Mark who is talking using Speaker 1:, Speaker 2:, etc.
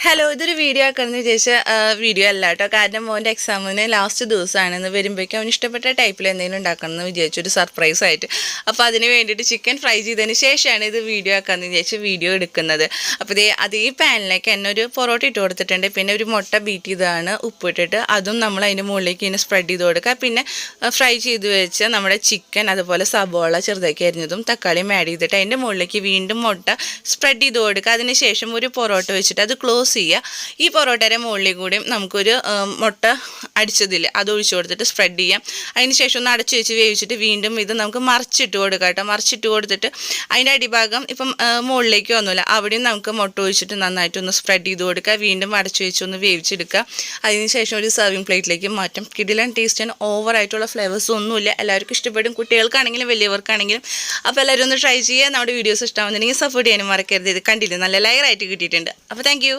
Speaker 1: Hello, ഇതൊരു video ആക്കാമെന്ന് വിചാരിച്ച video അല്ല കേട്ടോ. കാരണം മോൻ്റെ എക്സാമിന് ലാസ്റ്റ് ദിവസമാണെന്ന് വരുമ്പോഴേക്കും അവന് ഇഷ്ടപ്പെട്ട ടൈപ്പിൽ എന്തെങ്കിലും ഉണ്ടാക്കണമെന്ന് വിചാരിച്ചു, ഒരു സർപ്രൈസ് ആയിട്ട്. അപ്പോൾ അതിന് വേണ്ടിയിട്ട് ചിക്കൻ ഫ്രൈ ചെയ്തതിന് ശേഷമാണ് ഇത് വീഡിയോ ആക്കാമെന്ന് വിചാരിച്ച് വീഡിയോ എടുക്കുന്നത്. അപ്പോൾ അതേ പാനിലേക്ക് തന്നെ ഒരു പൊറോട്ട ഇട്ട് കൊടുത്തിട്ടുണ്ട്. പിന്നെ ഒരു മുട്ട ബീറ്റ് ചെയ്തതാണ് ഉപ്പിട്ടിട്ട് അതും നമ്മൾ അതിൻ്റെ മുകളിലേക്ക് ഇങ്ങനെ സ്പ്രെഡ് ചെയ്ത് കൊടുക്കുക. പിന്നെ ഫ്രൈ ചെയ്ത് വെച്ച നമ്മുടെ ചിക്കൻ, അതുപോലെ സബോള ചെറുതാക്കി അരിഞ്ഞതും തക്കാളിയും ആഡ് ചെയ്തിട്ട് അതിൻ്റെ മുകളിലേക്ക് വീണ്ടും മുട്ട സ്പ്രെഡ് ചെയ്ത് കൊടുക്കുക. അതിന് ശേഷം ഒരു പൊറോട്ട വെച്ചിട്ട് അത് ക്ലോസ് ചെയ്യുക. ഈ പൊറോട്ടയുടെ മുകളിൽ കൂടി നമുക്കൊരു മുട്ട അടിച്ചതിൽ അത് ഒഴിച്ചു കൊടുത്തിട്ട് സ്പ്രെഡ് ചെയ്യാം. അതിന് ശേഷം ഒന്ന് അടച്ചു വെച്ച് വേവിച്ചിട്ട് വീണ്ടും ഇത് നമുക്ക് മറിച്ചിട്ട് കൊടുക്കാം കേട്ടോ. മറിച്ചിട്ട് കൊടുത്തിട്ട് അതിൻ്റെ അടിഭാഗം ഇപ്പം മുകളിലേക്ക് വന്നില്ല, അവിടെയും നമുക്ക് മുട്ട ഒഴിച്ചിട്ട് നന്നായിട്ടൊന്ന് സ്പ്രെഡ് ചെയ്ത് കൊടുക്കുക. വീണ്ടും അടച്ചു വെച്ചൊന്ന് വേവിച്ചെടുക്കുക. അതിന് ശേഷം ഒരു സർവിങ് പ്ലേറ്റിലേക്ക് മാറ്റാം. കിടിലൻ ടേസ്റ്റിന് ഓവറായിട്ടുള്ള ഫ്ലേവേഴ്സ് ഒന്നുമില്ല, എല്ലാവർക്കും ഇഷ്ടപ്പെടും, കുട്ടികൾക്കാണെങ്കിലും വലിയവർക്കാണെങ്കിലും. അപ്പോൾ എല്ലാവരും ഒന്ന് ട്രൈ ചെയ്യുക. നമ്മുടെ വീഡിയോസ് ഇഷ്ടമാകുന്നുണ്ടെങ്കിൽ സപ്പോർട്ട് ചെയ്യാനും മറക്കരുത്. ഇത് കണ്ടില്ലേ, നല്ല ലെയറായിട്ട് കിട്ടിയിട്ടുണ്ട്. അപ്പോൾ താങ്ക് യു.